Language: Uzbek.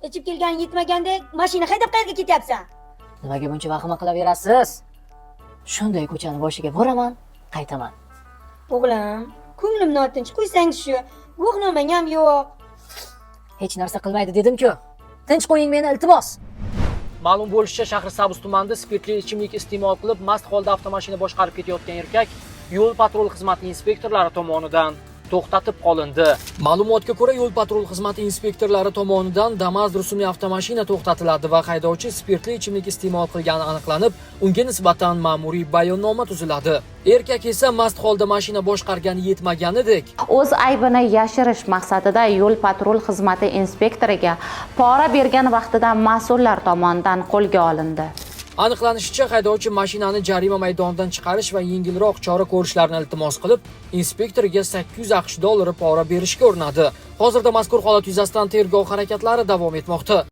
ichib kelgan yetmagandek mashina haydab qayerga ketyapsan? Nimaga buncha vahima qilaverasiz? Shunday ko'chani boshiga boraman, qaytaman. O'g'lim, ko'nglim notinch, qo'ysang shu. Guvohnomang ham yo'q. Hech narsa qilmaydi dedim-ku. Tinch qo'ying meni, iltimos. Ma'lum bo'lishicha, Shahrisabz tumanida spirtli ichimlik iste'mol qilib, mast holda avtomashina boshqarib ketayotgan erkak yo'l patrul xizmati inspektorlari tomonidan to'xtatib qolindi. Ma'lumotga ko'ra, yo'l patrul xizmati inspektorlari tomonidan Damas rusumli avtomashina to'xtatiladi va haydovchi spirtli ichimlik iste'mol qilgani aniqlanib, unga nisbatan ma'muriy bayonnoma tuziladi. Erkak esa mast holda mashina boshqargani yetmaganidek, o'z aybini yashirish maqsadida yo'l patrul xizmati inspektoriga pora bergan vaqtida mas'ullar tomonidan qo'lga olindi. aniqlanishicha, haydovchi mashinani jarima maydonidan chiqarish va yengilroq chora ko'rishlarini iltimos qilib, inspektorga 800 AQSh dollari pora berishga urinadi. Hozirda mazkur holat yuzasidan tergov harakatlari davom etmoqda.